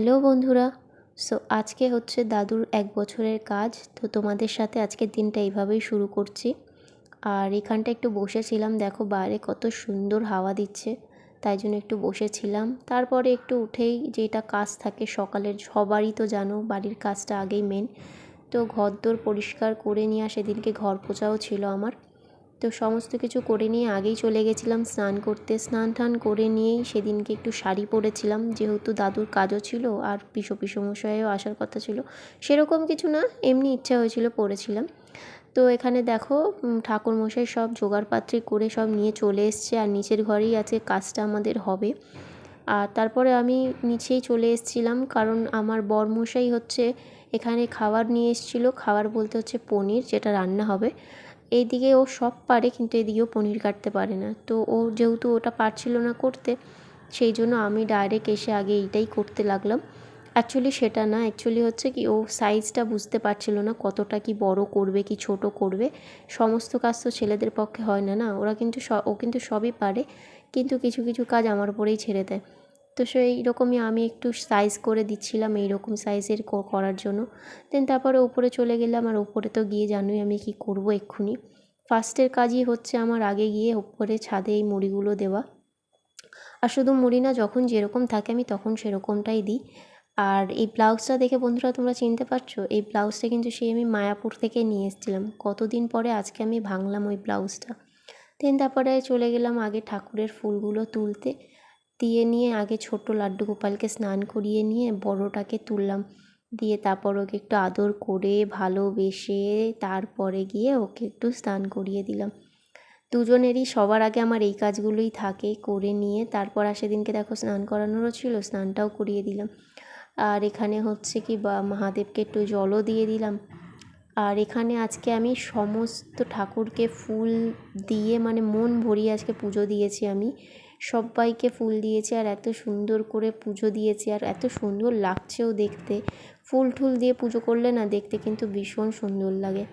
Hello বন্ধুরা। আজকে হচ্ছে দাদুর 1 বছরের কাজ। তো তোমাদের সাথে আজকের দিনটা এইভাবেই শুরু করছি। আর এখানটা একটু বসেছিলাম, দেখো বাইরে কত সুন্দর হাওয়া দিচ্ছে, তাই জন্য একটু বসেছিলাম। তারপরে একটু উঠেই যেটা কাজ থাকে সকালের, সবারই তো জানো বাড়ির কাজটা আগেই মেন। তো ঘরদোর পরিষ্কার করে নিয়ে সেদিনকে ঘর পোছাও ছিল আমার। তো সমস্ত কিছু করে নিয়ে আগেই চলে গেছিলাম স্নান করতে। স্নান টান করে নিয়েই সেদিনকে একটু শাড়ি পরেছিলাম, যেহেতু দাদুর কাজও ছিল আর পিসোমশাইও আসার কথা ছিল। সেরকম কিছু না, এমনি ইচ্ছা হয়েছিল পরেছিলাম। তো এখানে দেখো ঠাকুরমশাই সব জোগাড়পাত্রি করে সব নিয়ে চলে এসছে, আর নিচের ঘরেই আছে কাজটা আমাদের হবে। আর তারপরে আমি নিচেই চলে এসেছিলাম, কারণ আমার বরমশাই হচ্ছে এখানে খাবার নিয়ে এসেছিলো। খাবার বলতে হচ্ছে পনির, যেটা রান্না হবে। এইদিকে ও সব পারে, কিন্তু এদিকেও পনির কাটতে পারে না। তো ও যেহেতু ওটা পারছিল না করতে, সেই জন্য আমি ডাইরেক্ট এসে আগে এইটাই করতে লাগলাম। অ্যাকচুয়ালি সেটা না, অ্যাকচুয়ালি হচ্ছে কি, ও সাইজটা বুঝতে পারছিল না কতটা কি বড় করবে কি ছোট করবে। সমস্ত কাজ তো ছেলেদের পক্ষে হয় না, না ওরা কিন্তু ও কিন্তু সবই পারে, কিন্তু কিছু কিছু কাজ আমার উপরেই ছেড়ে দেয়। তো সেই রকমই আমি একটু সাইজ করে দিচ্ছিলাম এইরকম সাইজের করার জন্য। দেন তারপরে উপরে চলে গেলাম, আর উপরে তো গিয়ে জানোই আমি কি করব এক্ষুনি। ফার্স্টের কাজই হচ্ছে আমার আগে গিয়ে উপরে ছাদে এই মুড়িগুলো দেওয়া। আর শুধু মুড়ি না, যখন যেরকম থাকে আমি তখন সেরকমটাই দিই। আর এই ব্লাউজটা দেখে বন্ধুরা তোমরা চিনতে পারছো, এই ব্লাউজটা কিন্তু সেই আমি মায়াপুর থেকে নিয়ে এসেছিলাম। কতদিন পরে আজকে আমি ভাঙলাম ওই ব্লাউজটা। দেন তারপরে চলে গেলাম আগে ঠাকুরের ফুলগুলো তুলতে। দিয়ে নিয়ে আগে ছোট লাড্ডু গোপালকে স্নান করিয়ে নিয়ে বড়টাকে তুললাম। দিয়ে তারপর ওকে একটু আদর করে ভালোবেসে তারপরে গিয়ে ওকে একটু স্নান করিয়ে দিলাম। দুজনেরই সবার আগে আমার এই কাজগুলোই থাকে, করে নিয়ে তারপর সেদিনকে দেখো স্নান করানোরও ছিল, স্নানটাও করিয়ে দিলাম। আর এখানে হচ্ছে কি মহাদেবকে একটু জলও দিয়ে দিলাম। আর এখানে আজকে আমি সমস্ত ঠাকুরকে ফুল দিয়ে মানে মন ভরিয়ে আজকে পুজো দিয়েছি। আমি সবাইকে ফুল দিয়েছি, আর এত সুন্দর করে পুজো দিয়েছি, আর এত সুন্দর লাগছেও দেখতে। ফুল টুল দিয়ে পুজো করলে না দেখতে কিন্তু ভীষণ সুন্দর লাগে।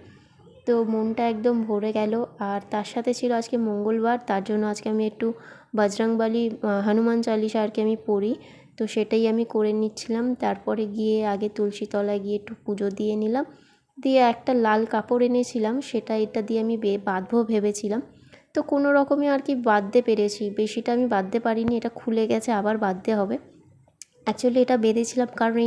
তো মনটা একদম ভরে গেল। আর তার সাথে ছিল আজকে মঙ্গলবার, তার জন্য আজকে আমি একটু বজরংবলী হনুমান চালিসা আর কি আমি পড়ি। তো সেটাই আমি করে নিচ্ছিলাম। তারপরে গিয়ে আগে তুলসী তলায় গিয়ে একটু পুজো দিয়ে নিলাম। দিয়ে একটা লাল কাপড় এনেছিলাম, এটা দিয়ে আমি বাঁধবো ভেবেছিলাম। তো কোনো রকমে আর কি বাঁধতে পেরেছি, বেশিটা আমি বাঁধতে পারিনি, এটা খুলে গেছে, আবার বাঁধতে হবে। অ্যাকচুয়ালি এটা বেঁধেছিলাম কারণ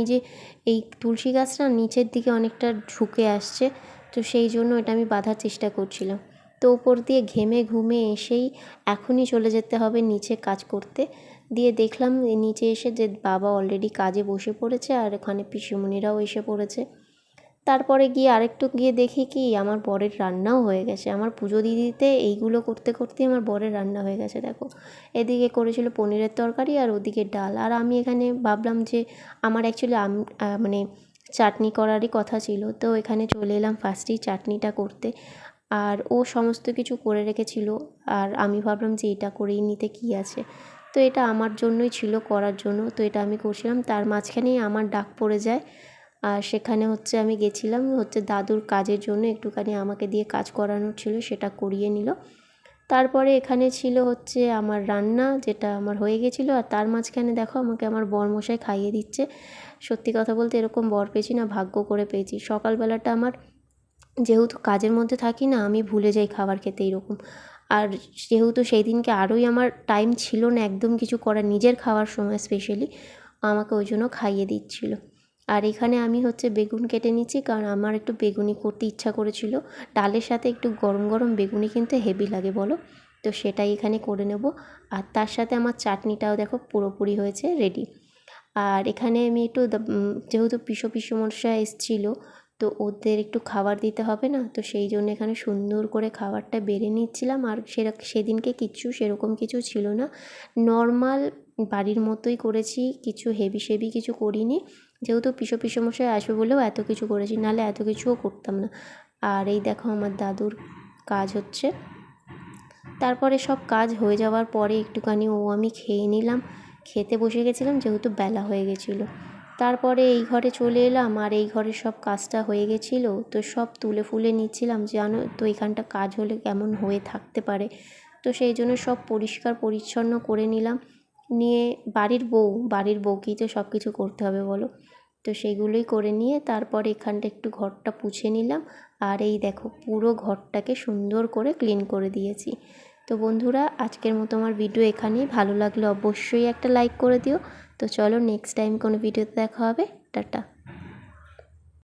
এই তুলসী গাছটা নিচের দিকে অনেকটা ঝুঁকে আসছে, তো সেই জন্য এটা আমি বাঁধার চেষ্টা করছিলাম। তো উপর দিয়ে ঘেমে ঘুমে এসেই এখনই চলে যেতে হবে নিচে কাজ করতে। দিয়ে দেখলাম নিচে এসে যে বাবা অলরেডি কাজে বসে পড়েছে, আর এখানে পিসিমণিরাও এসে পড়েছে। তারপরে গিয়ে আরেকটু গিয়ে দেখি কি আমার বরের রান্নাও হয়ে গেছে। আমার পুজো দিয়ে দিতে এইগুলো করতে করতেই আমার বরের রান্না হয়ে গেছে। দেখো এদিকে করেছিল পনিরের তরকারি, আর ওদিকে ডাল। আর আমি এখানে ভাবলাম যে আমার অ্যাকচুয়ালি মানে চাটনি করারই কথা ছিল, তো এখানে চলে এলাম ফার্স্টেই চাটনিটা করতে। আর ও সমস্ত কিছু করে রেখেছিল, আর আমি ভাবলাম যে এটা করেই নিতে কী আছে। তো এটা আমার জন্যই ছিল করার জন্য, তো এটা আমি করছিলাম। তার মাঝখানেই আমার ডাক পড়ে যায়। আর সেখানে হচ্ছে আমি গেছিলাম হচ্ছে দাদুর কাজের জন্য, একটুখানি আমাকে দিয়ে কাজ করানোর ছিল, সেটা করিয়ে নিল। তারপরে এখানে ছিল হচ্ছে আমার রান্না, যেটা আমার হয়ে গেছিলো। আর তার মাঝখানে দেখো আমাকে আমার বরমশাই খাইয়ে দিচ্ছে। সত্যি কথা বলতে এরকম বর পেয়েছি না, ভাগ্য করে পেয়েছি। সকালবেলাটা আমার যেহেতু কাজের মধ্যে থাকি না, আমি ভুলে যাই খাবার খেতে এইরকম। আর যেহেতু সেই দিনকে আরোই আমার টাইম ছিল না একদম কিছু করার, নিজের খাওয়ার সময় স্পেশালি আমাকে ওই জন্য খাইয়ে দিচ্ছিলো। আর এখানে আমি হচ্ছে বেগুন কেটে নিচ্ছি, কারণ আমার একটু বেগুনি করতে ইচ্ছা করেছিল। ডালের সাথে একটু গরম গরম বেগুনি কিন্তু হেভি লাগে বলো। তো সেটাই এখানে করে নেব। আর তার সাথে আমার চাটনিটাও দেখো পুরোপুরি হয়েছে রেডি। আর এখানে আমি একটু যেহেতু পিসোমশাই এসেছিলো, তো ওদের একটু খাবার দিতে হবে না, তো সেই জন্য এখানে সুন্দর করে খাবারটা বেড়ে নিচ্ছিলাম। আর সেদিনকে সেরকম কিছু ছিল না, নর্মাল বাড়ির মতোই করেছি, কিছু হেভি সেভি কিছু করিনি। যেহেতু পিসোমশাই আসবে বলেও এত কিছু করেছি, নাহলে এত কিছুও করতাম না। আর এই দেখো আমার দাদুর কাজ হচ্ছে। তারপরে সব কাজ হয়ে যাওয়ার পরে একটুখানি আমি খেয়ে নিলাম। খেতে বসে গেছিলাম যেহেতু বেলা হয়ে গেছিলো। তারপরে এই ঘরে চলে এলাম, আর এই ঘরের সব কাজটা হয়ে গেছিলো, তো সব তুলে ফুলে নিচ্ছিলাম। জানো তো এখানটা কাজ হলে কেমন হয়ে থাকতে পারে, তো সেই জন্য সব পরিষ্কার পরিচ্ছন্ন করে নিলাম। নিয়ে বাড়ির বউকেই তো সব কিছু করতে হবে বলো। তো সেগুলোই করে নিয়ে তারপর এখানটা একটু ঘরটা পুছে নিলাম। আর এই দেখো পুরো ঘরটাকে সুন্দর করে ক্লিন করে দিয়েছি। তো বন্ধুরা, আজকের মতো আমার ভিডিও এখানেই। ভালো লাগলে অবশ্যই একটা লাইক করে দিও। তো চলো নেক্সট টাইম কোনো ভিডিওতে দেখা হবে। টাটা।